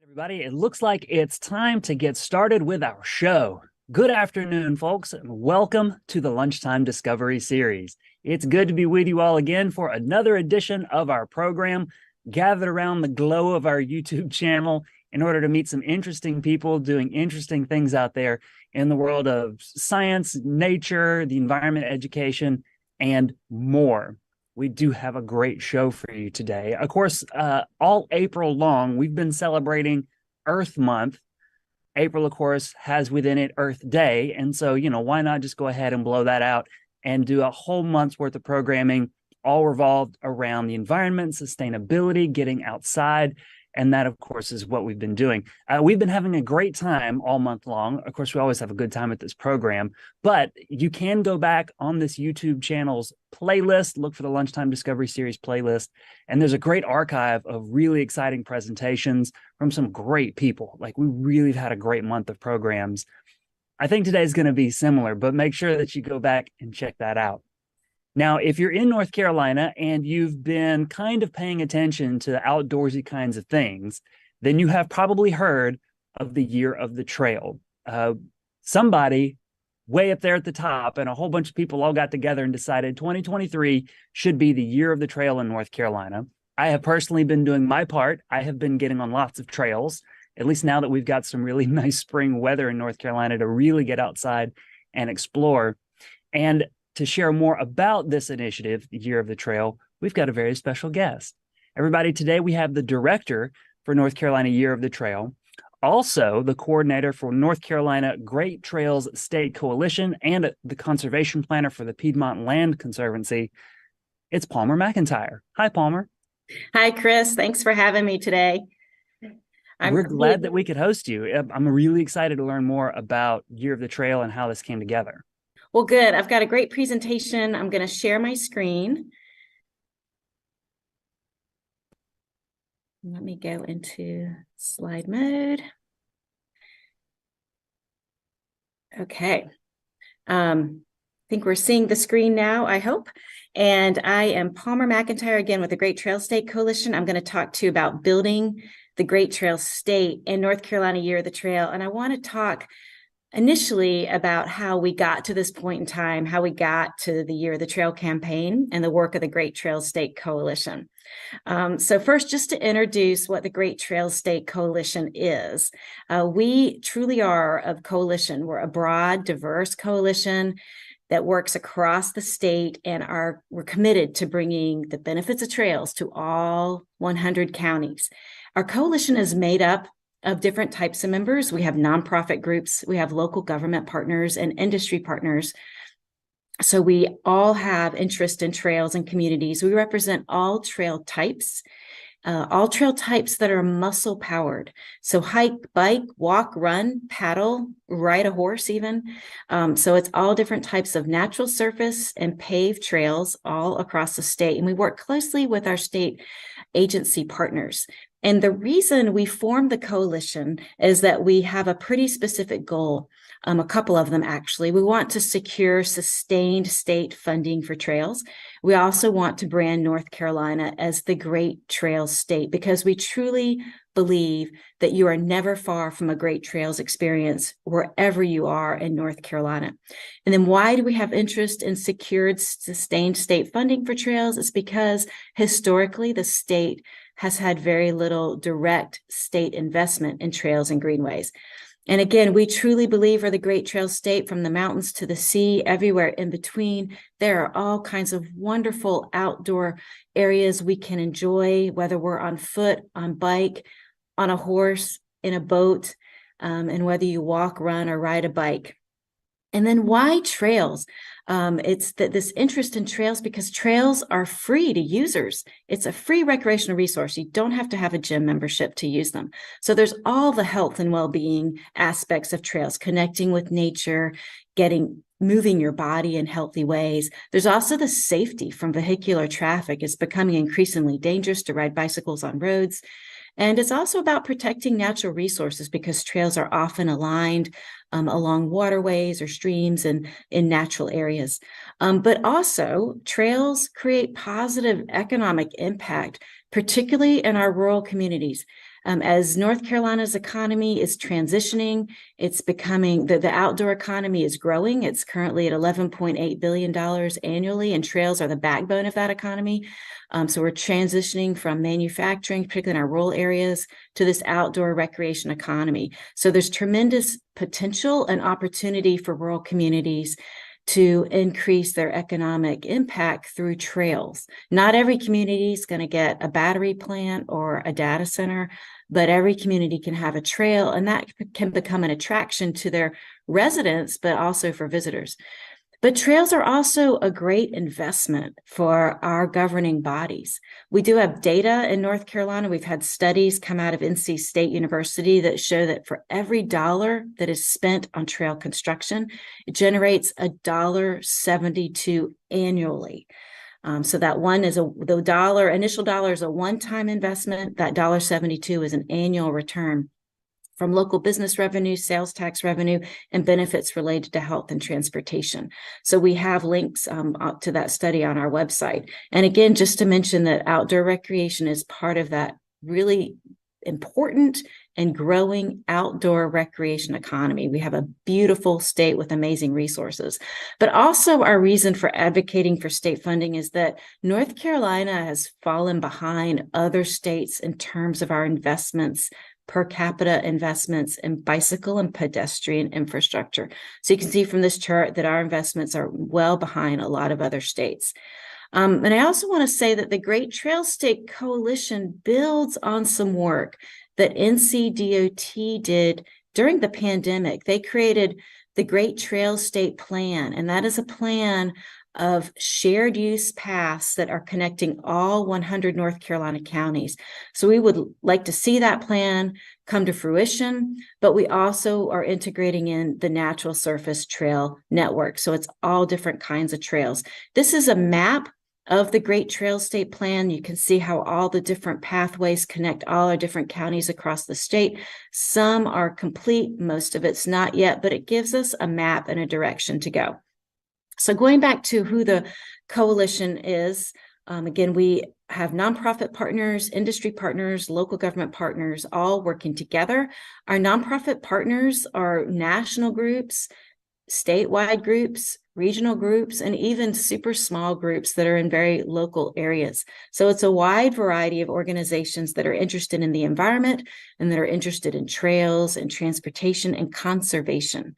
Everybody, it looks like it's time to get started with our show. Good afternoon, folks, and welcome to the Lunchtime Discovery Series. It's good to be with you all again for another edition of our program, gathered around the glow of our YouTube channel in order to meet some interesting people doing interesting things out there in the world of science, nature, the environment, education, and more. We do have a great show for you today. Of course, all April long, we've been celebrating Earth Month. April, of course, has within it Earth Day. And so, why not just go ahead and blow that out and do a whole month's worth of programming, all revolved around the environment, sustainability, getting outside. And that, of course, is what we've been doing. We've been having a great time all month long. Of course, we always have a good time at this program, but you can go back on this YouTube channel's playlist, look for the Lunchtime Discovery Series playlist, and there's a great archive of really exciting presentations from some great people. Like, we really have had a great month of programs. I think today's going to be similar, but make sure that you go back and check that out. Now, if you're in North Carolina and you've been kind of paying attention to outdoorsy kinds of things, then you have probably heard of the Year of the Trail. Somebody way up there at the top and a whole bunch of people all got together and decided 2023 should be the Year of the Trail in North Carolina. I have personally been doing my part. I have been getting on lots of trails, at least now that we've got some really nice spring weather in North Carolina to really get outside and explore. And to share more about this initiative, the Year of the Trail, we've got a very special guest. Everybody, today we have the director for North Carolina Year of the Trail, also the coordinator for North Carolina Great Trails State Coalition, and the conservation planner for the Piedmont Land Conservancy. It's Palmer McIntyre. Hi, Palmer. Hi, Chris. Thanks for having me today. We're glad that we could host you. I'm really excited to learn more about Year of the Trail and how this came together. Well, good. I've got a great presentation. I'm going to share my screen. Let me go into slide mode. Okay. I think we're seeing the screen now, I hope. And I am Palmer McIntyre again with the Great Trail State Coalition. I'm going to talk to you about building the Great Trail State in North Carolina Year of the Trail. And I want to talk initially about how we got to this point in time, how we got to the Year of the Trail campaign and the work of the Great Trail State Coalition. So first, just to introduce what the Great Trail State Coalition is. We truly are a coalition. We're a broad, diverse coalition that works across the state, and we're committed to bringing the benefits of trails to all 100 counties. Our coalition is made up of different types of members. We have nonprofit groups, we have local government partners and industry partners. So we all have interest in trails and communities. We represent all trail types that are muscle powered. So hike, bike, walk, run, paddle, ride a horse even. So it's all different types of natural surface and paved trails all across the state. And we work closely with our state agency partners. And the reason we formed the coalition is that we have a pretty specific goal, a couple of them actually. We want to secure sustained state funding for trails. We also want to brand North Carolina as the Great Trails State because we truly believe that you are never far from a great trails experience wherever you are in North Carolina. And then why do we have interest in secured sustained state funding for trails? It's because historically the state has had very little direct state investment in trails and greenways. And again, we truly believe we're the Great Trail State, from the mountains to the sea, everywhere in between. There are all kinds of wonderful outdoor areas we can enjoy, whether we're on foot, on bike, on a horse, in a boat, and whether you walk, run, or ride a bike. And then why trails? It's this interest in trails because trails are free to users. It's a free recreational resource. You don't have to have a gym membership to use them. So there's all the health and well-being aspects of trails, connecting with nature, moving your body in healthy ways. There's also the safety from vehicular traffic. It's becoming increasingly dangerous to ride bicycles on roads. And it's also about protecting natural resources because trails are often aligned along waterways or streams and in natural areas. But also, trails create positive economic impact, particularly in our rural communities. As North Carolina's economy is transitioning, it's becoming, the outdoor economy is growing. It's currently at $11.8 billion annually, and trails are the backbone of that economy. So we're transitioning from manufacturing, particularly in our rural areas, to this outdoor recreation economy. So there's tremendous potential and opportunity for rural communities to increase their economic impact through trails. Not every community is going to get a battery plant or a data center, but every community can have a trail, and that can become an attraction to their residents, but also for visitors. But trails are also a great investment for our governing bodies. We do have data in North Carolina. We've had studies come out of NC State University that show that for every dollar that is spent on trail construction, it generates $1.72 annually. So that one is the initial dollar is a one-time investment. That $1.72 is an annual return from local business revenue, sales tax revenue, and benefits related to health and transportation. So we have links to that study on our website. And again, just to mention that outdoor recreation is part of that really important and growing outdoor recreation economy. We have a beautiful state with amazing resources. But also our reason for advocating for state funding is that North Carolina has fallen behind other states in terms of our investments, per capita investments in bicycle and pedestrian infrastructure. So you can see from this chart that our investments are well behind a lot of other states. And I also want to say that the Great Trail State Coalition builds on some work that NCDOT did during the pandemic. They created the Great Trail State Plan, and that is a plan of shared use paths that are connecting all 100 North Carolina counties. So we would like to see that plan come to fruition, but we also are integrating in the natural surface trail network. So it's all different kinds of trails. This is a map of the Great Trail State Plan. You can see how all the different pathways connect all our different counties across the state. Some are complete, most of it's not yet, but it gives us a map and a direction to go. So going back to who the coalition is, again, we have nonprofit partners, industry partners, local government partners, all working together. Our nonprofit partners are national groups, statewide groups, regional groups, and even super small groups that are in very local areas. So it's a wide variety of organizations that are interested in the environment and that are interested in trails and transportation and conservation.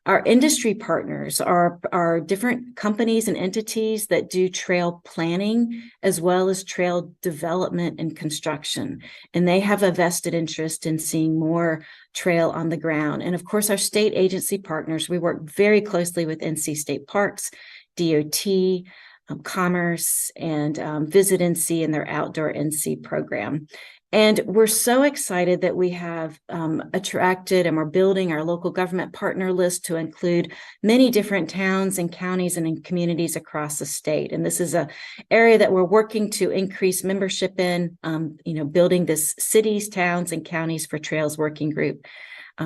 Our industry partners are different companies and entities that do trail planning as well as trail development and construction. And they have a vested interest in seeing more trail on the ground. And of course, our state agency partners, we work very closely with NC State Parks, DOT, Commerce, and Visit NC and their Outdoor NC program. And we're so excited that we have attracted and we're building our local government partner list to include many different towns and counties and communities across the state. And this is an area that we're working to increase membership in, building this cities, towns, and counties for Trails Working Group.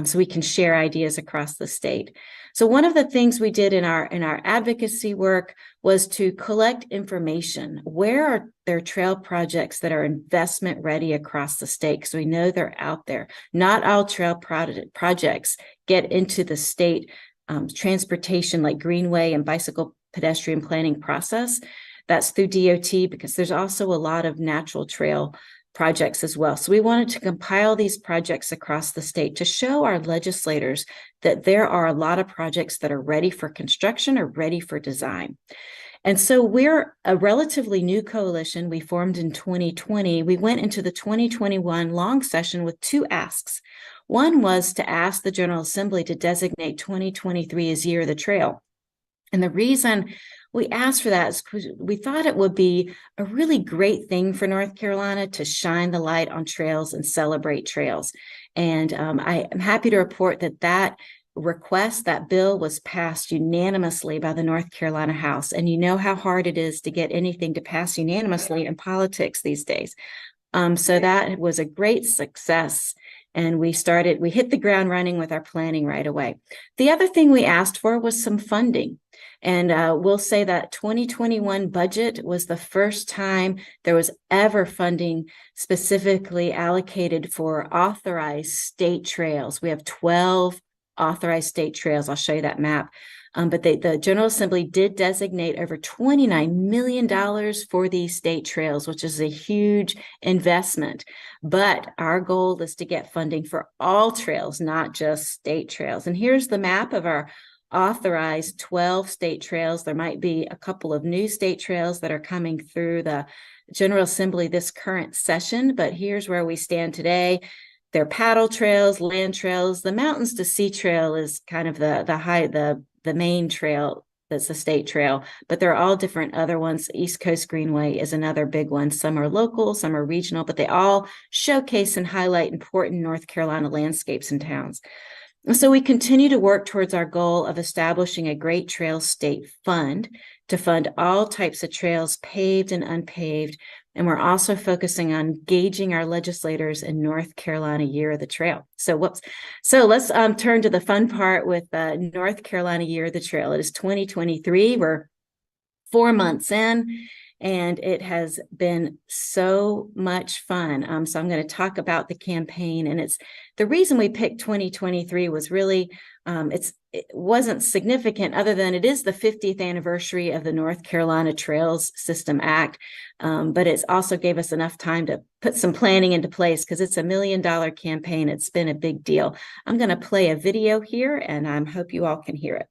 So we can share ideas across the state. So one of the things we did in our advocacy work was to collect information. Where are there trail projects that are investment ready across the state? Because we know they're out there. Not all trail projects get into the state transportation like greenway and bicycle pedestrian planning process. That's through DOT, because there's also a lot of natural trail projects as well. So we wanted to compile these projects across the state to show our legislators that there are a lot of projects that are ready for construction or ready for design. And so we're a relatively new coalition. We formed in 2020. We went into the 2021 long session with two asks. One was to ask the General Assembly to designate 2023 as Year of the Trail. And the reason we asked for that is because we thought it would be a really great thing for North Carolina to shine the light on trails and celebrate trails. And I am happy to report that request, that bill, was passed unanimously by the North Carolina House. And you know how hard it is to get anything to pass unanimously in politics these days. So that was a great success. And we hit the ground running with our planning right away. The other thing we asked for was some funding. And we'll say that 2021 budget was the first time there was ever funding specifically allocated for authorized state trails. We have 12 authorized state trails. I'll show you that map. But the General Assembly did designate over $29 million for these state trails, which is a huge investment. But our goal is to get funding for all trails, not just state trails. And here's the map of our authorized 12 state trails. There might be a couple of new state trails that are coming through the General Assembly this current session, but here's where we stand today. They're paddle trails, land trails. The Mountains to Sea Trail is kind of the main trail that's a state trail, but there are all different other ones. East Coast Greenway is another big one. Some are local, some are regional, but they all showcase and highlight important North Carolina landscapes and towns. And so we continue to work towards our goal of establishing a Great Trails State Fund to fund all types of trails, paved and unpaved. And we're also focusing on engaging our legislators in North Carolina Year of the Trail. So let's turn to the fun part with North Carolina Year of the Trail. It is 2023. We're 4 months in, and it has been so much fun. So I'm going to talk about the campaign, and it's the reason we picked 2023 was really it wasn't significant other than it is the 50th anniversary of the North Carolina Trails System Act, but it's also gave us enough time to put some planning into place because it's $1 million campaign. It's been a big deal. I'm going to play a video here, and I hope you all can hear it.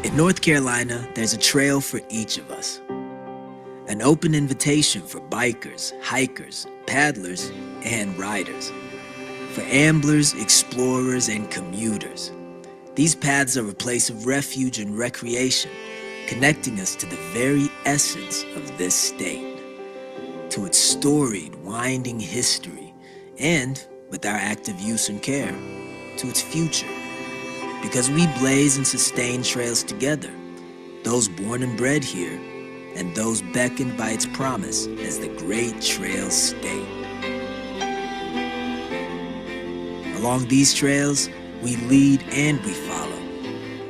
In North Carolina, there's a trail for each of us. An open invitation for bikers, hikers, paddlers, and riders. For amblers, explorers, and commuters. These paths are a place of refuge and recreation, connecting us to the very essence of this state, to its storied, winding history, and, with our active use and care, to its future. Because we blaze and sustain trails together, those born and bred here, and those beckoned by its promise as the Great Trails State. Along these trails, we lead and we follow.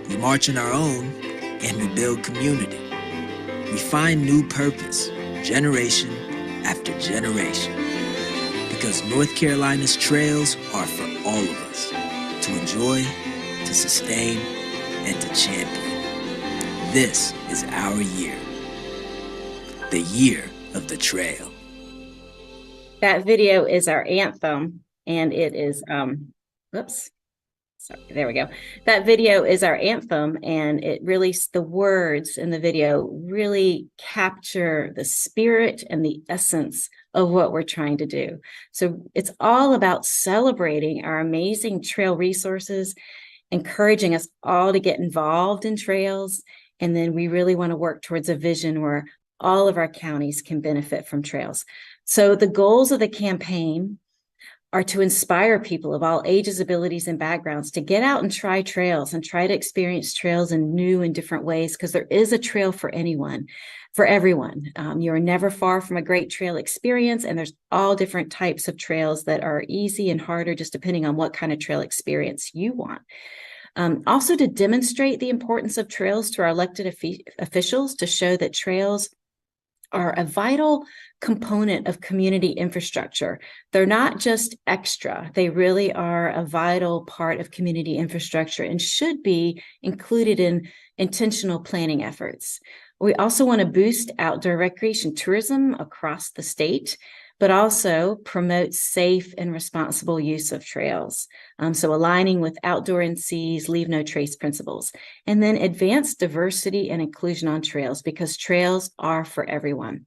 We march on our own, and we build community. We find new purpose, generation after generation. Because North Carolina's trails are for all of us, to enjoy, to sustain, and to champion. This is our year. The year of the trail. That video is our anthem, and it is, there we go. That video is our anthem, and it really, the words in the video really capture the spirit and the essence of what we're trying to do. So it's all about celebrating our amazing trail resources, encouraging us all to get involved in trails, and then we really want to work towards a vision where all of our counties can benefit from trails. So the goals of the campaign are to inspire people of all ages, abilities, and backgrounds to get out and try trails and try to experience trails in new and different ways, because there is a trail for anyone, for everyone. You're never far from a great trail experience, and there's all different types of trails that are easy and harder, just depending on what kind of trail experience you want. Also to demonstrate the importance of trails to our elected officials, to show that trails are a vital component of community infrastructure. They're not just extra. They really are a vital part of community infrastructure and should be included in intentional planning efforts. We also want to boost outdoor recreation tourism across the state, but also promote safe and responsible use of trails. So aligning with Outdoor NC's Leave No Trace principles, and then advance diversity and inclusion on trails, because trails are for everyone.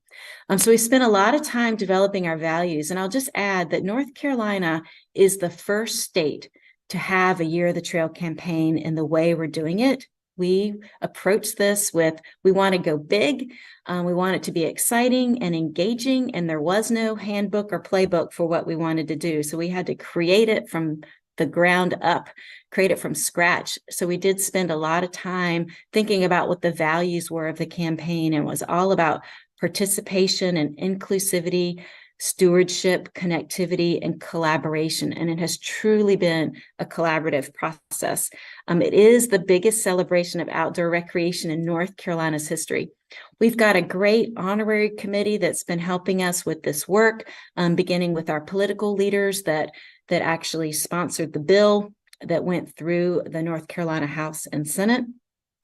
So we spent a lot of time developing our values, and I'll just add that North Carolina is the first state to have a Year of the Trail campaign in the way we're doing it. We approach this with, we want to go big. We want it to be exciting and engaging, and there was no handbook or playbook for what we wanted to do. So we had to create it from the ground up, create it from scratch. So we did spend a lot of time thinking about what the values were of the campaign, and was all about participation and inclusivity, stewardship, connectivity, and collaboration. And it has truly been a collaborative process. It is the biggest celebration of outdoor recreation in North Carolina's history. We've got a great honorary committee that's been helping us with this work, beginning with our political leaders that actually sponsored the bill that went through the North Carolina House and Senate.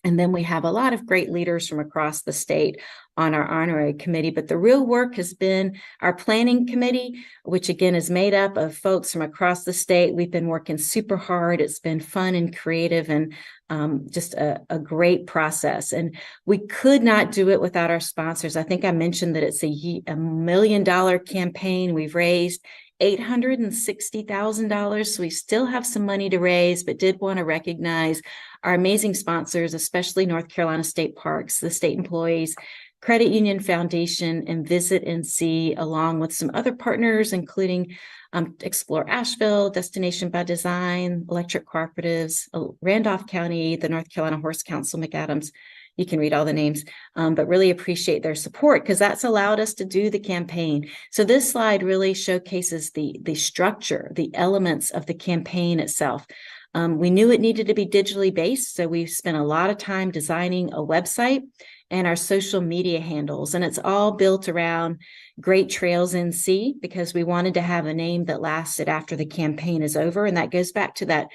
And then we have a lot of great leaders from across the state on our honorary committee. But the real work has been our planning committee, which again is made up of folks from across the state. We've been working super hard. It's been fun and creative and just a great process. And we could not do it without our sponsors. I think I mentioned that it's a $1 million campaign. We've raised $860,000. So we still have some money to raise, but did want to recognize our amazing sponsors, especially North Carolina State Parks, the state employees, Credit Union Foundation, and Visit NC, along with some other partners, including Explore Asheville, Destination by Design, Electric Cooperatives, Randolph County, the North Carolina Horse Council, McAdams. You can read all the names, but really appreciate their support because that's allowed us to do the campaign. So this slide really showcases the structure, the elements of the campaign itself. We knew it needed to be digitally based, so we spent a lot of time designing a website and our social media handles, and it's all built around Great Trails NC because we wanted to have a name that lasted after the campaign is over, and that goes back to that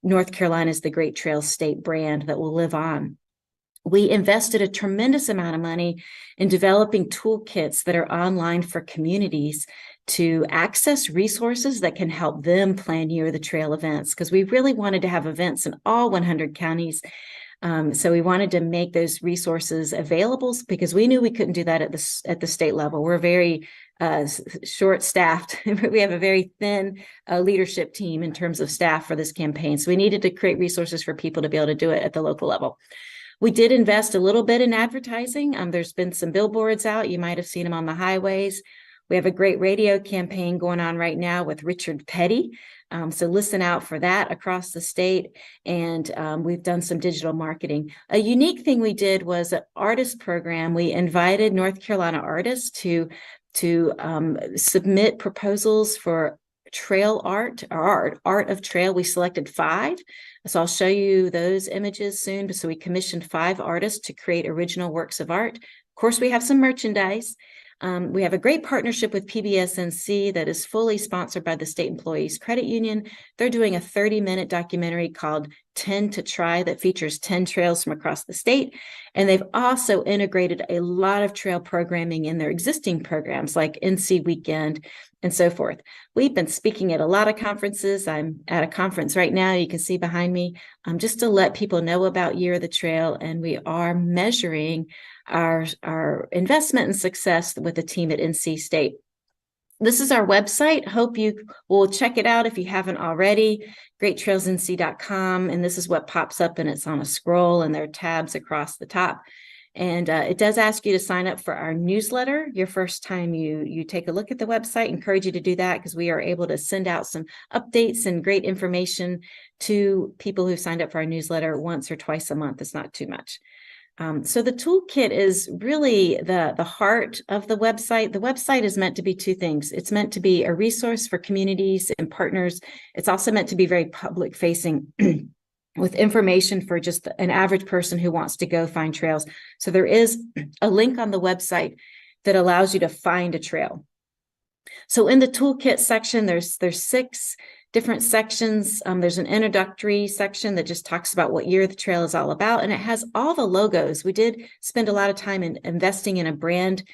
North Carolina's the Great Trails state brand that will live on. We invested a tremendous amount of money in developing toolkits that are online for communities to access resources that can help them plan Year of the Trail events, because we really wanted to have events in all 100 counties. So we wanted to make those resources available because we knew we couldn't do that at the state level. We're very short-staffed. We have a very thin leadership team in terms of staff for this campaign. So we needed to create resources for people to be able to do it at the local level. We did invest a little bit in advertising. There's been some billboards out. You might have seen them on the highways. We have a great radio campaign going on right now with Richard Petty. So listen out for that across the state. And we've done some digital marketing. A unique thing we did was an artist program. We invited North Carolina artists to submit proposals for trail art of trail. We selected 5. So I'll show you those images soon. So we commissioned 5 artists to create original works of art. Of course, we have some merchandise. We have a great partnership with PBS-NC that is fully sponsored by the State Employees Credit Union. They're doing a 30-minute documentary called 10 to Try that features 10 trails from across the state. And they've also integrated a lot of trail programming in their existing programs like NC Weekend and so forth. We've been speaking at a lot of conferences. I'm at a conference right now. You can see behind me, just to let people know about Year of the Trail. And we are measuring our investment and success with the team at NC State. This is our website. Hope you will check it out if you haven't already, greattrailsnc.com. And this is what pops up, and it's on a scroll, and there are tabs across the top. And it does ask you to sign up for our newsletter. Your first time you take a look at the website, encourage you to do that because we are able to send out some updates and great information to people who signed up for our newsletter once or twice a month. It's not too much. So the toolkit is really the heart of the website. The website is meant to be 2 things. It's meant to be a resource for communities and partners. It's also meant to be very public facing with information for just an average person who wants to go find trails. So there is a link on the website that allows you to find a trail. So in the toolkit section, there's 6 different sections. There's an introductory section that just talks about what Year of the Trail is all about, and it has all the logos. We did spend a lot of time in investing in a brand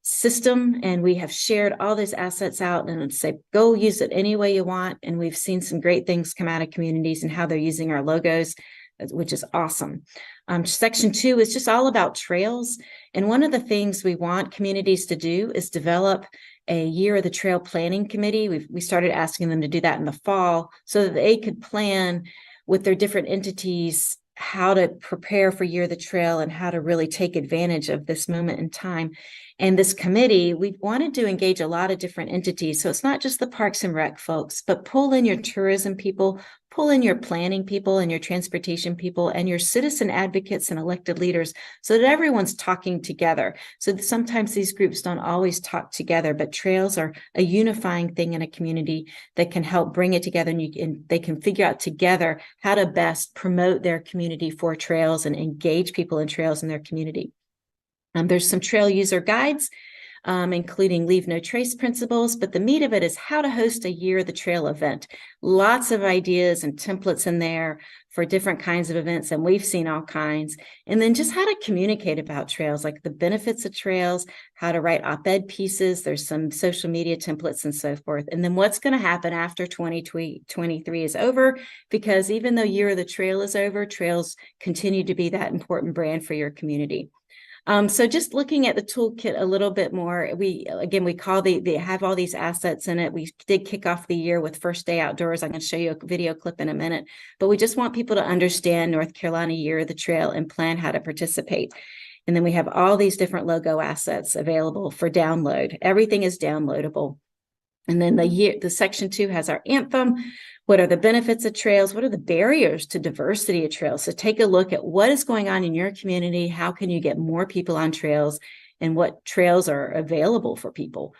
system, and we have shared all these assets out and say, go use it any way you want. And we've seen some great things come out of communities and how they're using our logos, which is awesome. Section 2 is just all about trails. And one of the things we want communities to do is develop a Year of the Trail planning committee. We started asking them to do that in the fall so that they could plan with their different entities how to prepare for Year of the Trail and how to really take advantage of this moment in time. And this committee, we wanted to engage a lot of different entities. So it's not just the Parks and Rec folks, but pull in your tourism people, pull in your planning people and your transportation people and your citizen advocates and elected leaders so that everyone's talking together. So that sometimes these groups don't always talk together, but trails are a unifying thing in a community that can help bring it together, and they can figure out together how to best promote their community for trails and engage people in trails in their community. There's some trail user guides, including leave no trace principles, but the meat of it is how to host a year of the trail event. Lots of ideas and templates in there for different kinds of events, and we've seen all kinds. And then just how to communicate about trails, like the benefits of trails, how to write op-ed pieces. There's some social media templates and so forth. And then what's going to happen after 2023 is over, because even though Year of the Trail is over, trails continue to be that important brand for your community. So just looking at the toolkit a little bit more, we call they have all these assets in it. We did kick off the year with First Day Outdoors. I'm going to show you a video clip in a minute, but we just want people to understand North Carolina Year of the Trail and plan how to participate. And then we have all these different logo assets available for download. Everything is downloadable. And then the section 2 has our anthem. What are the benefits of trails? What are the barriers to diversity of trails? So take a look at what is going on in your community. How can you get more people on trails, and what trails are available for people?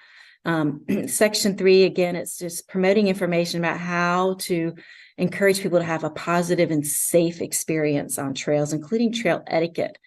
Section 3, again, it's just promoting information about how to encourage people to have a positive and safe experience on trails, including trail etiquette.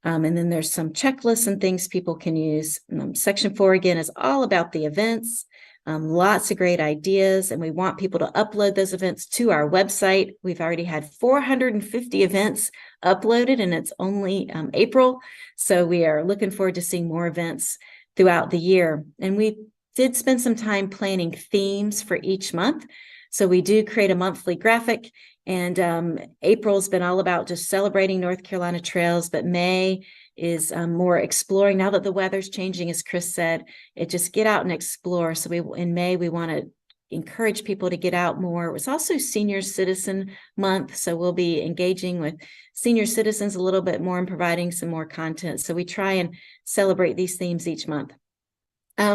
And then there's some checklists and things people can use. Section 4, again, is all about the events. Lots of great ideas, and we want people to upload those events to our website. We've already had 450 events uploaded, and it's only April. So we are looking forward to seeing more events throughout the year. And we did spend some time planning themes for each month. So we do create a monthly graphic, and April's been all about just celebrating North Carolina trails, but May is more exploring. Now that the weather's changing, as Chris said, just get out and explore. So in May, we want to encourage people to get out more. It's also Senior Citizen Month, so we'll be engaging with senior citizens a little bit more and providing some more content. So we try and celebrate these themes each month.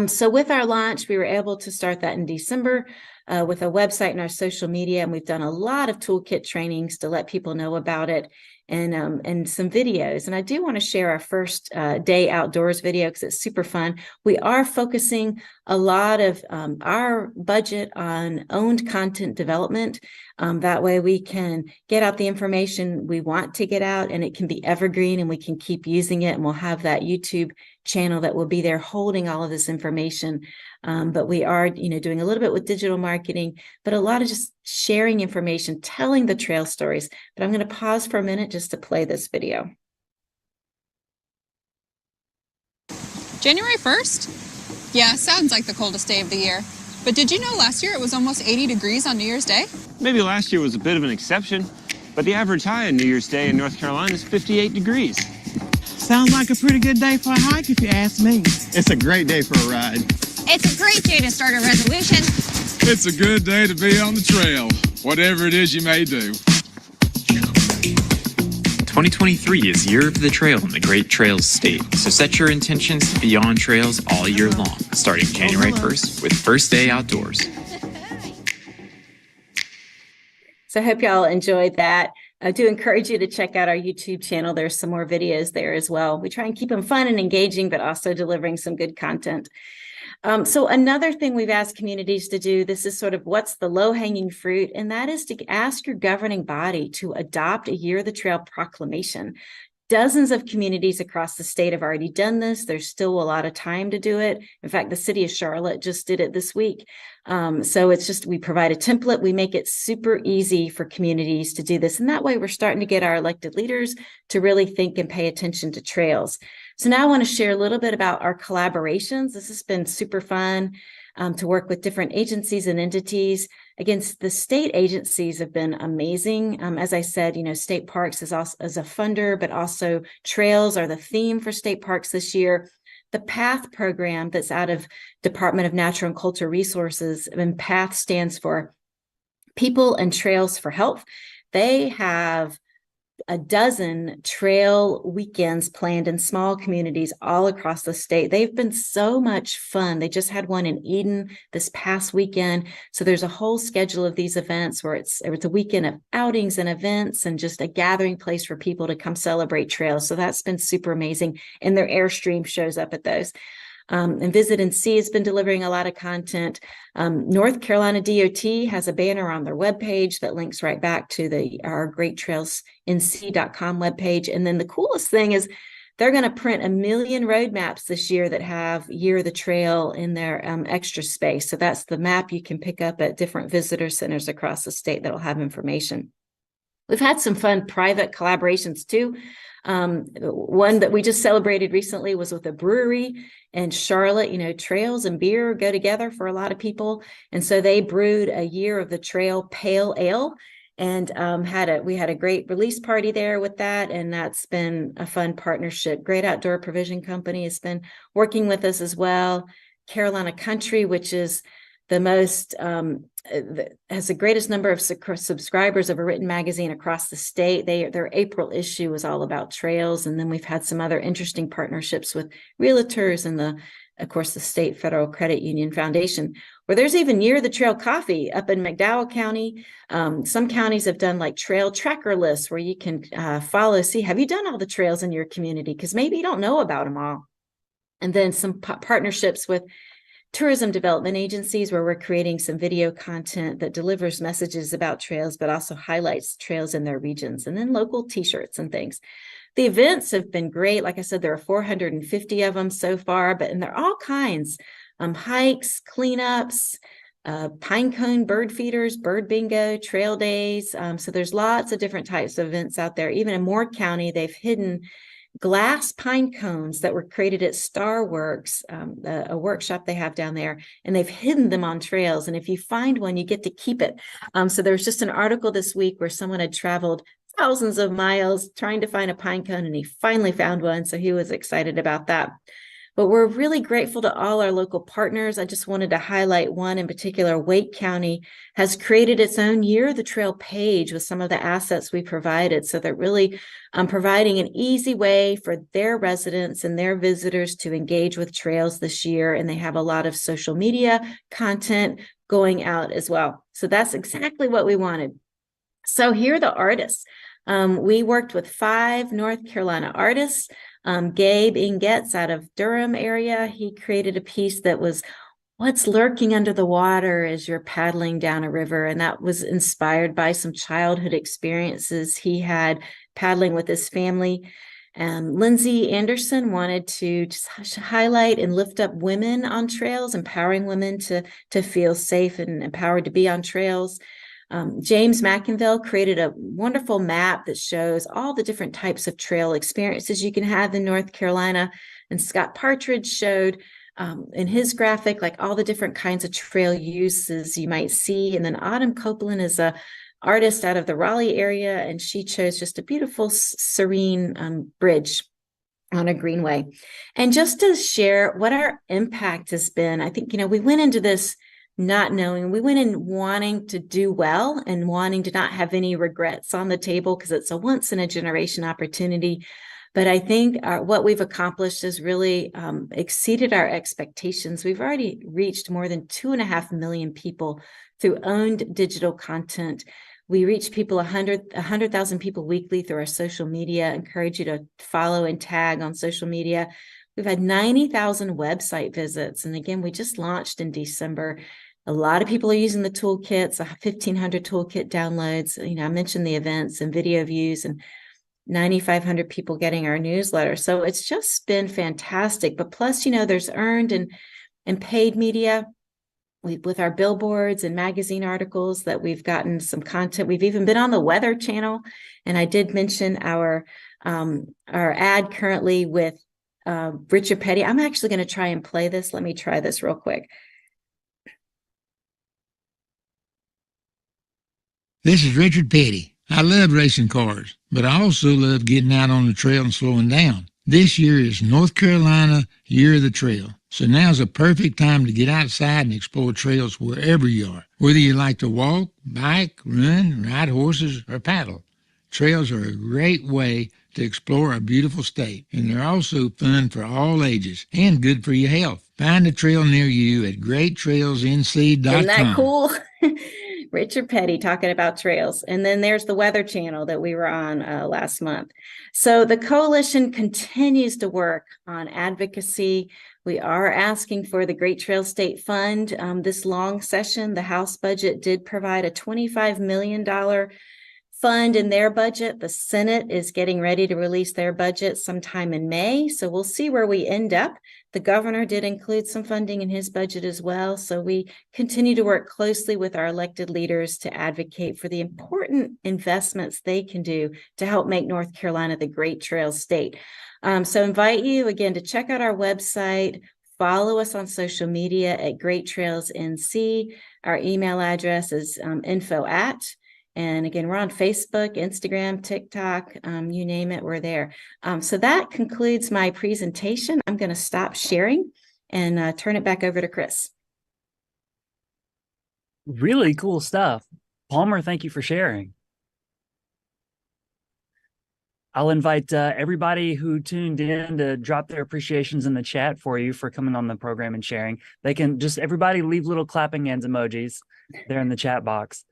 So with our launch, we were able to start that in December with a website and our social media, and we've done a lot of toolkit trainings to let people know about it, and some videos. And I do want to share our first day outdoors video because it's super fun. We are focusing a lot of our budget on owned content development. That way we can get out the information we want to get out, and it can be evergreen, and we can keep using it. And we'll have that YouTube channel that will be there holding all of this information. But we are, doing a little bit with digital marketing, but a lot of just sharing information, telling the trail stories. But I'm going to pause for a minute just to play this video. January 1st? Yeah, sounds like the coldest day of the year. But did you know last year it was almost 80 degrees on New Year's Day? Maybe last year was a bit of an exception, but the average high on New Year's Day in North Carolina is 58 degrees. Sounds like a pretty good day for a hike if you ask me. It's a great day for a ride. It's a great day to start a resolution. It's a good day to be on the trail, whatever it is you may do. 2023 is Year of the Trail in the Great Trails State, so set your intentions to be on trails all year long, starting January 1st with First Day Outdoors. So I hope y'all enjoyed that. I do encourage you to check out our YouTube channel. There's some more videos there as well. We try and keep them fun and engaging, but also delivering some good content. So another thing we've asked communities to do, this is sort of what's the low-hanging fruit, and that is to ask your governing body to adopt a Year of the Trail proclamation. Dozens of communities across the state have already done this. There's still a lot of time to do it. In fact, the city of Charlotte just did it this week. So it's just, we provide a template. We make it super easy for communities to do this. And that way we're starting to get our elected leaders to really think and pay attention to trails. So now I want to share a little bit about our collaborations. This has been super fun to work with different agencies and entities. Again, the state agencies have been amazing. As I said, state parks is also as a funder, but also trails are the theme for state parks this year. The PATH program that's out of Department of Natural and Cultural Resources, and PATH stands for People and Trails for Health. They have a dozen trail weekends planned in small communities all across the state. They've been so much fun. They just had one in Eden this past weekend. So there's a whole schedule of these events where it's a weekend of outings and events and just a gathering place for people to come celebrate trails. So that's been super amazing. And their Airstream shows up at those. And Visit and See has been delivering a lot of content. North Carolina DOT has a banner on their webpage that links right back to our greattrailsnc.com webpage. And then the coolest thing is they're going to print 1 million road maps this year that have Year of the Trail in their extra space. So that's the map you can pick up at different visitor centers across the state that'll have information. We've had some fun private collaborations too. One that we just celebrated recently was with a brewery in Charlotte. You know, trails and beer go together for a lot of people. And so they brewed a Year of the Trail Pale Ale and we had a great release party there with that. And that's been a fun partnership. Great Outdoor Provision Company has been working with us as well. Carolina Country, which is the most has the greatest number of subscribers of a written magazine across the state. Their April issue was all about trails. And then we've had some other interesting partnerships with realtors and of course, the State Federal Credit Union Foundation, where there's even Year of the Trail coffee up in McDowell County. Some counties have done like trail tracker lists where you can see, have you done all the trails in your community? Because maybe you don't know about them all. And then some partnerships with tourism development agencies where we're creating some video content that delivers messages about trails, but also highlights trails in their regions, and then local t-shirts and things. The events have been great. Like I said, there are 450 of them so far, and they're all kinds, hikes, cleanups, pine cone bird feeders, bird bingo, trail days. So there's lots of different types of events out there. Even in Moore County, they've hidden glass pine cones that were created at Starworks, a workshop they have down there, and they've hidden them on trails. And if you find one, you get to keep it. So there was just an article this week where someone had traveled thousands of miles trying to find a pine cone, and he finally found one. So he was excited about that. But we're really grateful to all our local partners. I just wanted to highlight one in particular. Wake County has created its own Year of the Trail page with some of the assets we provided. So they're really providing an easy way for their residents and their visitors to engage with trails this year. And they have a lot of social media content going out as well. So that's exactly what we wanted. So here are the artists. We worked with 5 North Carolina artists. Gabe Ingetz out of Durham area, he created a piece that was what's lurking under the water as you're paddling down a river. And that was inspired by some childhood experiences he had paddling with his family. Lindsay Anderson wanted to just highlight and lift up women on trails, empowering women to feel safe and empowered to be on trails. James McIntyre created a wonderful map that shows all the different types of trail experiences you can have in North Carolina. And Scott Partridge showed in his graphic, like all the different kinds of trail uses you might see. And then Autumn Copeland is a artist out of the Raleigh area, and she chose just a beautiful, serene bridge on a greenway. And just to share what our impact has been, I think, we went into this not knowing, we went in wanting to do well and wanting to not have any regrets on the table because it's a once in a generation opportunity. But I think what we've accomplished has really exceeded our expectations. We've already reached more than 2.5 million people through owned digital content. We reach people 100,000 people weekly through our social media. I encourage you to follow and tag on social media. We've had 90,000 website visits. And again, we just launched in December. A lot of people are using the toolkits, 1,500 toolkit downloads. I mentioned the events and video views, and 9,500 people getting our newsletter. So it's just been fantastic. But plus, there's earned and paid media. With our billboards and magazine articles that we've gotten some content. We've even been on the Weather Channel. And I did mention our ad currently with Richard Petty. I'm actually going to try and play this. Let me try this real quick. This is Richard Petty. I love racing cars, but I also love getting out on the trail and slowing down. This year is North Carolina Year of the Trail. So now's a perfect time to get outside and explore trails wherever you are. Whether you like to walk, bike, run, ride horses, or paddle. Trails are a great way to explore our beautiful state, and they're also fun for all ages and good for your health. Find a trail near you at greattrailsnc.com. Isn't that cool? Richard Petty talking about trails. And then there's the Weather Channel that we were on last month. So the coalition continues to work on advocacy. We are asking for the Great Trail State Fund. This long session, the House budget did provide a $25 million fund in their budget. The Senate is getting ready to release their budget sometime in May. So we'll see where we end up. The governor did include some funding in his budget as well. So we continue to work closely with our elected leaders to advocate for the important investments they can do to help make North Carolina the Great Trail State. So invite you again to check out our website, follow us on social media at Great Trails NC. Our email address is info@. And again, we're on Facebook, Instagram, TikTok, you name it, we're there. So that concludes my presentation. I'm going to stop sharing and turn it back over to Chris. Really cool stuff. Palmer, thank you for sharing. I'll invite everybody who tuned in to drop their appreciations in the chat for you for coming on the program and sharing. They can just, everybody leave little clapping hands emojis there in the chat box.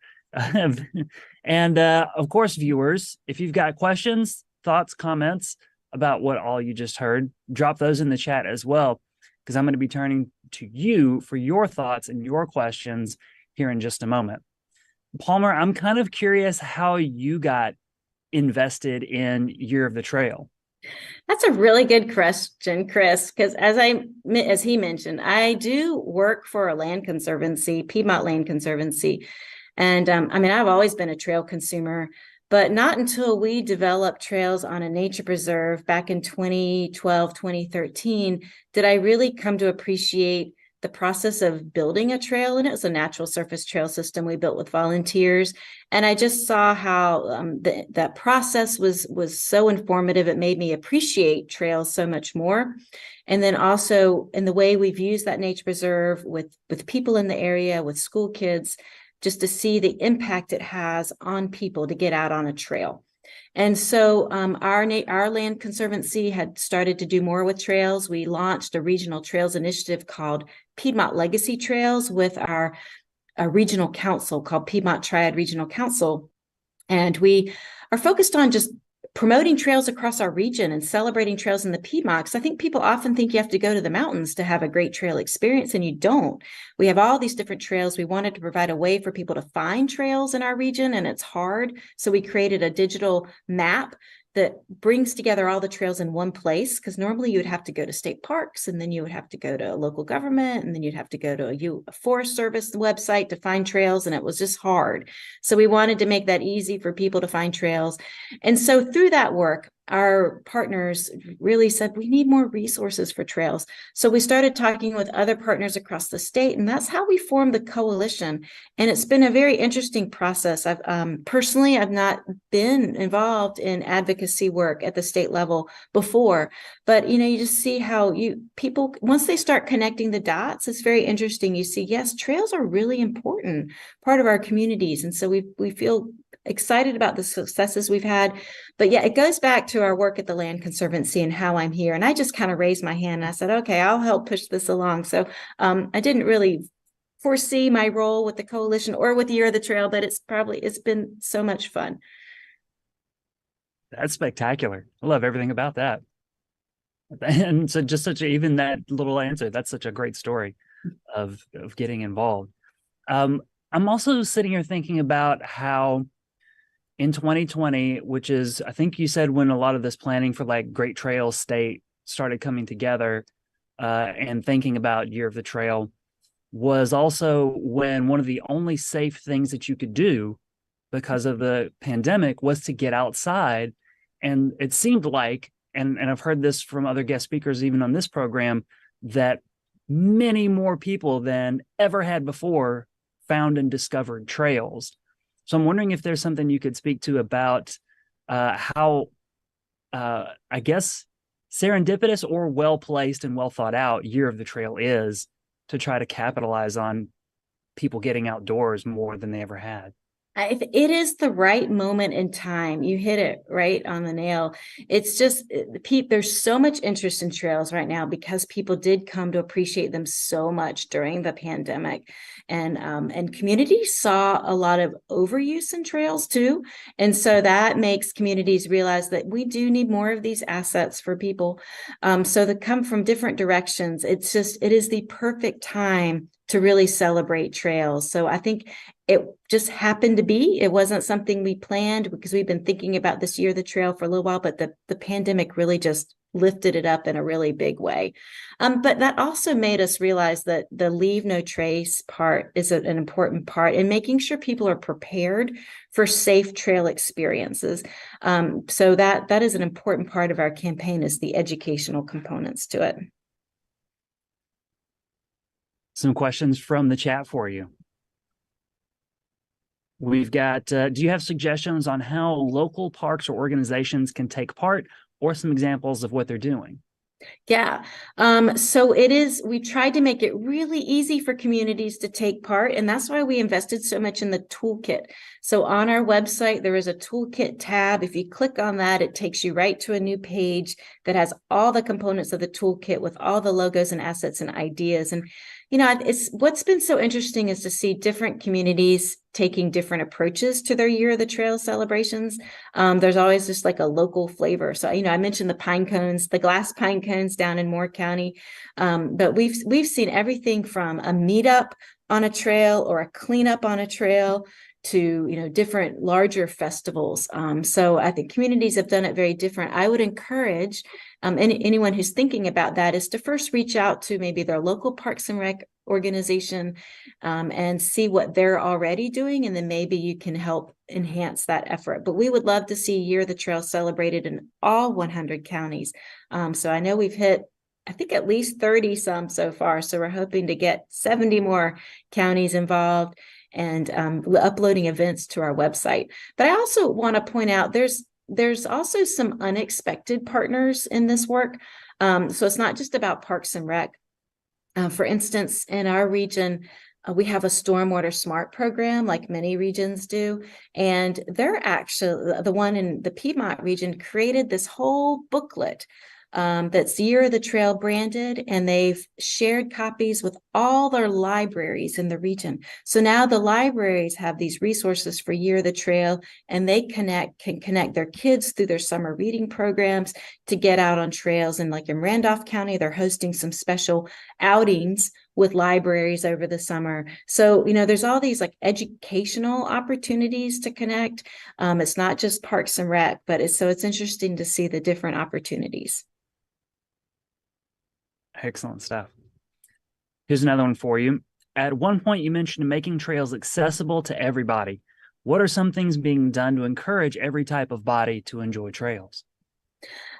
And of course, viewers, if you've got questions, thoughts, comments about what all you just heard, drop those in the chat as well, because I'm going to be turning to you for your thoughts and your questions here in just a moment. Palmer, I'm kind of curious how you got invested in Year of the Trail. That's a really good question, Chris, because as he mentioned, I do work for a land conservancy, Piedmont Land Conservancy. And I've always been a trail consumer, but not until we developed trails on a nature preserve back in 2012, 2013, did I really come to appreciate the process of building a trail. And it was a natural surface trail system we built with volunteers. And I just saw how that process was so informative. It made me appreciate trails so much more. And then also in the way we've used that nature preserve with people in the area, with school kids, just to see the impact it has on people to get out on a trail. And so our land conservancy had started to do more with trails. We launched a regional trails initiative called Piedmont Legacy Trails with our regional council called Piedmont Triad Regional Council. And we are focused on just promoting trails across our region and celebrating trails in the Piedmont. Because I think people often think you have to go to the mountains to have a great trail experience, and you don't. We have all these different trails. We wanted to provide a way for people to find trails in our region, and it's hard. So we created a digital map that brings together all the trails in one place, because normally you would have to go to state parks, and then you would have to go to local government, and then you'd have to go to a Forest Service website to find trails, and it was just hard. So we wanted to make that easy for people to find trails. And so through that work, our partners really said, we need more resources for trails. So we started talking with other partners across the state, and that's how we formed the coalition. And it's been a very interesting process. Personally, I've not been involved in advocacy work at the state level before, but you just see how people, once they start connecting the dots, it's very interesting. You see, yes, trails are really important part of our communities. And so we feel excited about the successes we've had. But yeah, it goes back to our work at the Land Conservancy and how I'm here. And I just kind of raised my hand and I said, okay, I'll help push this along. So I didn't really foresee my role with the coalition or with Year of the Trail, but it's been so much fun. That's spectacular. I love everything about that. And so just even that little answer, that's such a great story of getting involved. I'm also sitting here thinking about how in 2020, which is, I think you said when a lot of this planning for like Great Trail State started coming together and thinking about Year of the Trail, was also when one of the only safe things that you could do because of the pandemic was to get outside. And it seemed like, and I've heard this from other guest speakers even on this program, that many more people than ever had before found and discovered trails. So I'm wondering if there's something you could speak to about how, I guess, serendipitous or well-placed and well thought out Year of the Trail is to try to capitalize on people getting outdoors more than they ever had. It is the right moment in time. You hit it right on the nail. It's just, there's so much interest in trails right now because people did come to appreciate them so much during the pandemic. And communities saw a lot of overuse in trails too. And so that makes communities realize that we do need more of these assets for people. So they come from different directions. It is the perfect time to really celebrate trails. So I think it just happened to be. It wasn't something we planned because we've been thinking about this year, the trail, for a little while, but the pandemic really just lifted it up in a really big way. But that also made us realize that the leave no trace part is an important part in making sure people are prepared for safe trail experiences. So that is an important part of our campaign, is the educational components to it. Some questions from the chat for you. We've got, do you have suggestions on how local parks or organizations can take part, or some examples of what they're doing? Yeah. So we tried to make it really easy for communities to take part. And that's why we invested so much in the toolkit. So on our website, there is a toolkit tab. If you click on that, it takes you right to a new page that has all the components of the toolkit with all the logos and assets and ideas. And, what's been so interesting is to see different communities taking different approaches to their Year of the Trail celebrations. There's always just like a local flavor. So, I mentioned the pine cones, the glass pine cones down in Moore County. But we've seen everything from a meetup on a trail or a cleanup on a trail to, different larger festivals. So I think communities have done it very different. I would encourage anyone who's thinking about that is to first reach out to maybe their local Parks and Rec organization and see what they're already doing, and then maybe you can help enhance that effort. But we would love to see Year of the Trail celebrated in all 100 counties. So I know we've hit, I think, at least 30 some so far. So we're hoping to get 70 more counties involved and uploading events to our website. But I also want to point out there's also some unexpected partners in this work. So it's not just about Parks and Rec. For instance, in our region, we have a Stormwater Smart program, like many regions do. And they're actually, the one in the Piedmont region created this whole booklet that's Year of the Trail branded, and they've shared copies with all their libraries in the region. So now the libraries have these resources for Year of the Trail, and they can connect their kids through their summer reading programs to get out on trails. And like in Randolph County, they're hosting some special outings with libraries over the summer. So, there's all these like educational opportunities to connect. It's not just Parks and Rec, but it's interesting to see the different opportunities. Excellent stuff. Here's another one for you. At one point, you mentioned making trails accessible to everybody. What are some things being done to encourage every type of body to enjoy trails?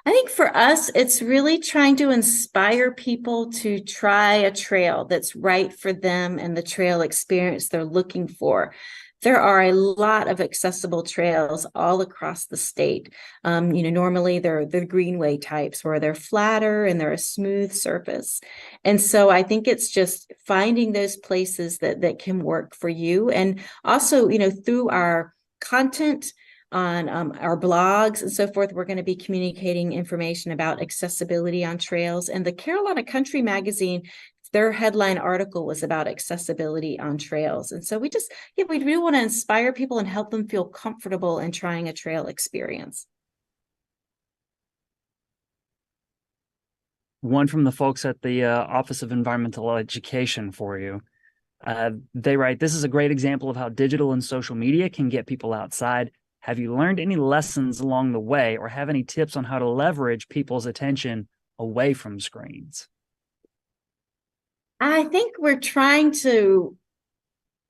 I think for us, it's really trying to inspire people to try a trail that's right for them and the trail experience they're looking for. There are a lot of accessible trails all across the state. Normally they're the greenway types where they're flatter and they're a smooth surface. And so I think it's just finding those places that can work for you. And also, through our content on our blogs and so forth, we're going to be communicating information about accessibility on trails. And the Carolina Country Magazine, their headline article was about accessibility on trails. And so we do want to inspire people and help them feel comfortable in trying a trail experience. One from the folks at the Office of Environmental Education for you. They write, "This is a great example of how digital and social media can get people outside. Have you learned any lessons along the way, or have any tips on how to leverage people's attention away from screens?" I think we're trying to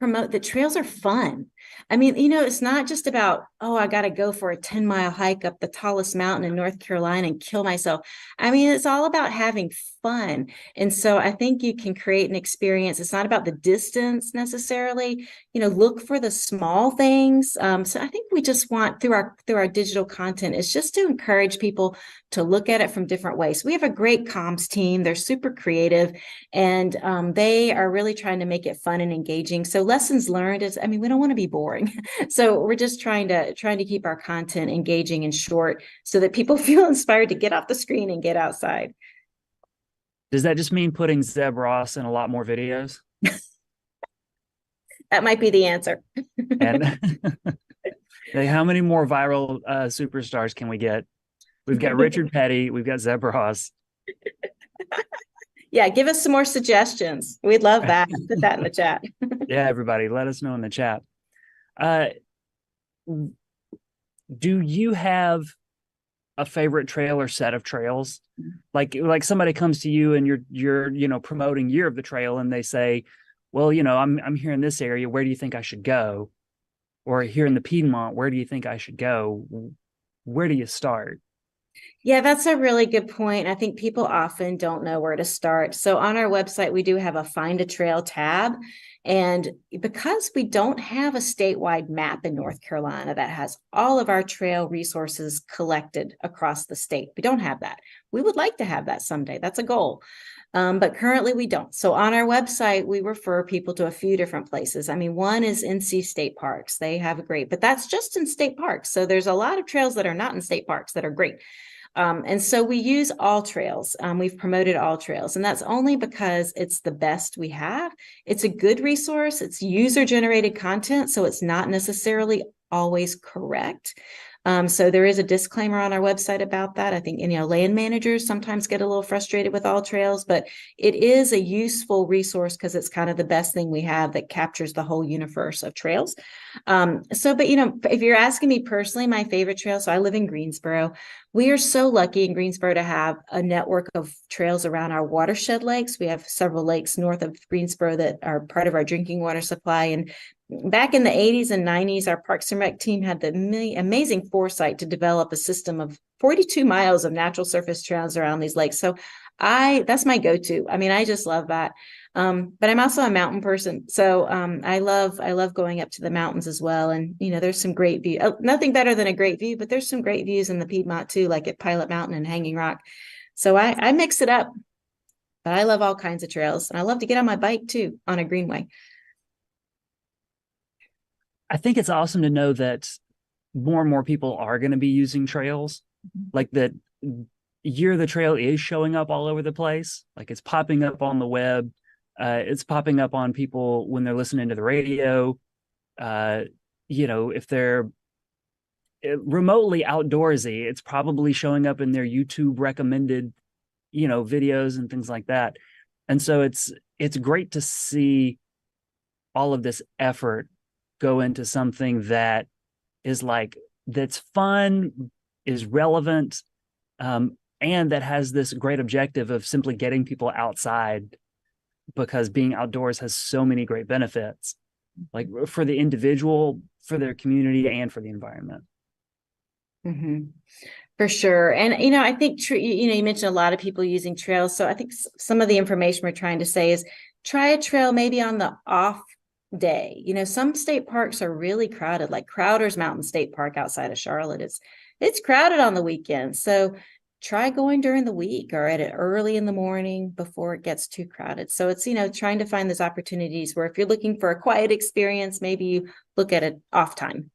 promote that trails are fun. It's not just about, I got to go for a 10-mile hike up the tallest mountain in North Carolina and kill myself. It's all about having fun. And so I think you can create an experience. It's not about the distance necessarily. Look for the small things. So I think we just want, through our digital content, is just to encourage people to look at it from different ways. We have a great comms team. They're super creative, and they are really trying to make it fun and engaging. So lessons learned is, we don't want to be boring. So we're just trying to keep our content engaging and short so that people feel inspired to get off the screen and get outside. Does that just mean putting Zeb Ross in a lot more videos? That might be the answer. And how many more viral superstars can we get? We've got Richard Petty. We've got Zeb Ross. Yeah, give us some more suggestions. We'd love that. Put that in the chat. Yeah, everybody, let us know in the chat. Do you have a favorite trail or set of trails? Like somebody comes to you and you're promoting Year of the Trail, and they say, well, I'm here in this area. Where do you think I should go? Or here in the Piedmont, where do you think I should go? Where do you start? Yeah, that's a really good point. I think people often don't know where to start. So on our website, we do have a Find a Trail tab. And because we don't have a statewide map in North Carolina that has all of our trail resources collected across the state, we don't have that. We would like to have that someday. That's a goal. But currently we don't. So on our website, we refer people to a few different places. I mean, one is NC State Parks. They have a great, but that's just in state parks. So there's a lot of trails that are not in state parks that are great. And so we use All Trails. We've promoted All Trails, and that's only because it's the best we have. It's a good resource. It's user-generated content, so it's not necessarily always correct. So there is a disclaimer on our website about that. I think, land managers sometimes get a little frustrated with All Trails, but it is a useful resource because it's kind of the best thing we have that captures the whole universe of trails. But if you're asking me personally, my favorite trail, so I live in Greensboro. We are so lucky in Greensboro to have a network of trails around our watershed lakes. We have several lakes north of Greensboro that are part of our drinking water supply. And back in the 80s and 90s, our Parks and Rec team had the amazing foresight to develop a system of 42 miles of natural surface trails around these lakes. So that's my go-to. I mean, I just love that. But I'm also a mountain person. So I love going up to the mountains as well. And, there's some great view. Nothing better than a great view, but there's some great views in the Piedmont too, like at Pilot Mountain and Hanging Rock. So I mix it up, but I love all kinds of trails. And I love to get on my bike too on a greenway. I think it's awesome to know that more and more people are going to be using trails, like that Year of the Trail is showing up all over the place. Like it's popping up on the web. It's popping up on people when they're listening to the radio. If they're remotely outdoorsy, it's probably showing up in their YouTube recommended, videos and things like that. And so it's great to see all of this effort go into something that is that's fun, is relevant, and that has this great objective of simply getting people outside, because being outdoors has so many great benefits, like for the individual, for their community, and for the environment. Mm-hmm. For sure. And, I think, you mentioned a lot of people using trails. So I think some of the information we're trying to say is try a trail maybe on the off day. Some state parks are really crowded, like Crowder's Mountain State Park outside of Charlotte. It's crowded on the weekends. So try going during the week or at it early in the morning before it gets too crowded. So it's, trying to find those opportunities where if you're looking for a quiet experience, maybe you look at it off time.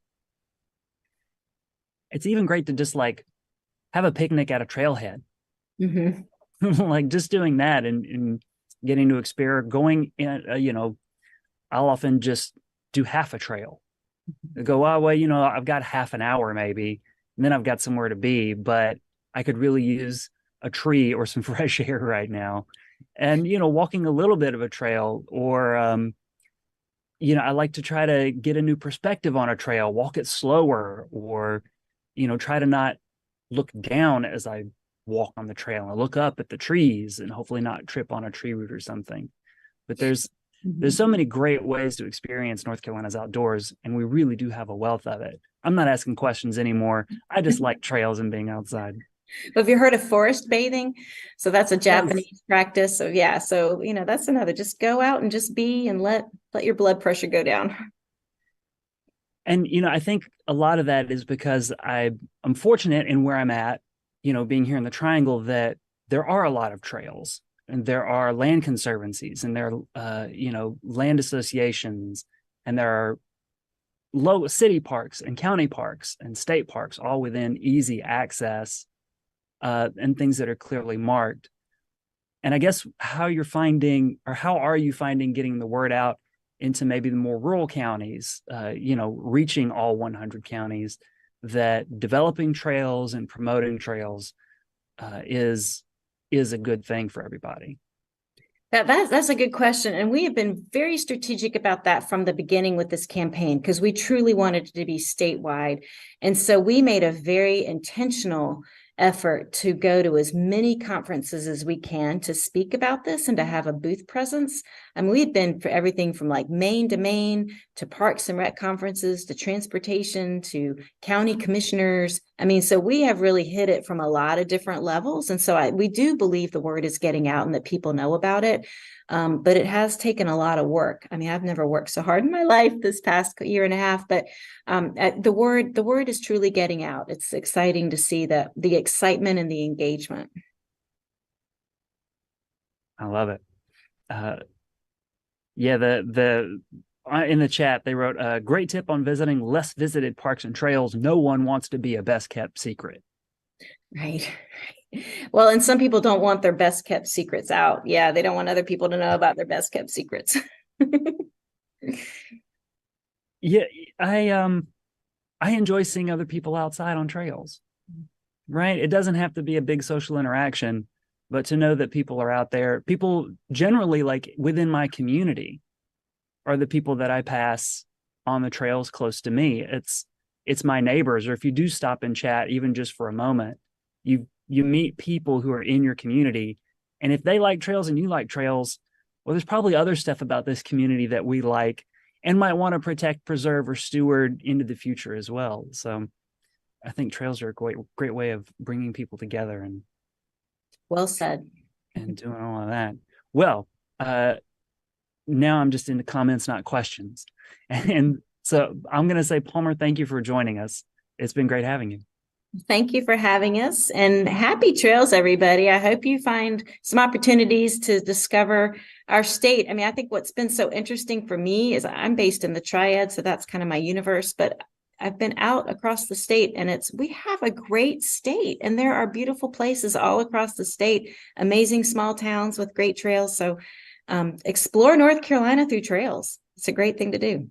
It's even great to just have a picnic at a trailhead. Mm-hmm. Just doing that and getting to experience going in, I'll often just do half a trail. Go, I've got half an hour maybe, and then I've got somewhere to be, but I could really use a tree or some fresh air right now. And, walking a little bit of a trail, or, I like to try to get a new perspective on a trail, walk it slower, or, try to not look down as I walk on the trail and look up at the trees and hopefully not trip on a tree root or something. But there's so many great ways to experience North Carolina's outdoors, and we really do have a wealth of it. I'm not asking questions anymore. I just like trails and being outside. Well, have you heard of forest bathing? So that's a Japanese practice. So yeah, so that's another. Just go out and just be and let your blood pressure go down. And I think a lot of that is because I'm fortunate in where I'm at, being here in the Triangle, that there are a lot of trails. And there are land conservancies, and there are, land associations, and there are local city parks and county parks and state parks, all within easy access, and things that are clearly marked. And I guess how are you finding getting the word out into maybe the more rural counties, reaching all 100 counties, that developing trails and promoting trails is a good thing for everybody? That's a good question. And we have been very strategic about that from the beginning with this campaign, because we truly wanted it to be statewide. And so we made a very intentional effort to go to as many conferences as we can to speak about this and to have a booth presence. I mean, we've been for everything from like Maine to Maine to Parks and Rec conferences to transportation to county commissioners. I mean, so we have really hit it from a lot of different levels. And so we do believe the word is getting out and that people know about it. But it has taken a lot of work. I mean, I've never worked so hard in my life this past year and a half, but the word is truly getting out. It's exciting to see the excitement and the engagement. I love it. In the chat, they wrote a great tip on visiting less visited parks and trails. No one wants to be a best kept secret. Right. Well, and some people don't want their best kept secrets out. Yeah, they don't want other people to know about their best kept secrets. Yeah, I enjoy seeing other people outside on trails. Right? It doesn't have to be a big social interaction, but to know that people are out there. People generally, like within my community, are the people that I pass on the trails close to me. It's my neighbors, or if you do stop and chat, even just for a moment, you meet people who are in your community. And if they like trails and you like trails, well, there's probably other stuff about this community that we like and might want to protect, preserve, or steward into the future as well. So I think trails are a great way of bringing people together. And well said. And doing all of that. Well, now I'm just into comments, not questions. And so I'm going to say, Palmer, thank you for joining us. It's been great having you. Thank you for having us, and happy trails, everybody. I hope you find some opportunities to discover our state. I mean, I think what's been so interesting for me is I'm based in the Triad, so that's kind of my universe, but I've been out across the state, and we have a great state, and there are beautiful places all across the state, amazing small towns with great trails. So explore North Carolina through trails. It's a great thing to do.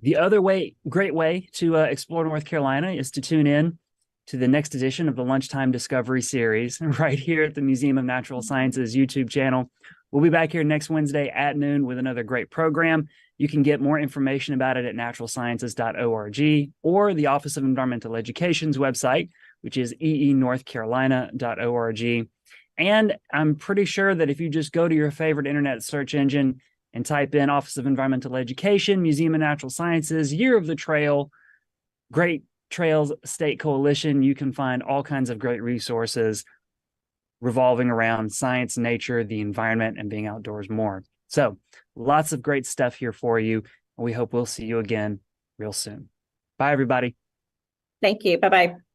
The other great way to explore North Carolina is to tune in to the next edition of the Lunchtime Discovery Series right here at the Museum of Natural Sciences YouTube channel. We'll be back here next Wednesday at noon with another great program. You can get more information about it at naturalsciences.org or the Office of Environmental Education's website, which is eenorthcarolina.org. And I'm pretty sure that if you just go to your favorite internet search engine and type in Office of Environmental Education, Museum of Natural Sciences, Year of the Trail, Great Trails State Coalition, you can find all kinds of great resources revolving around science, nature, the environment, and being outdoors more. So lots of great stuff here for you. And we hope we'll see you again real soon. Bye, everybody. Thank you. Bye-bye.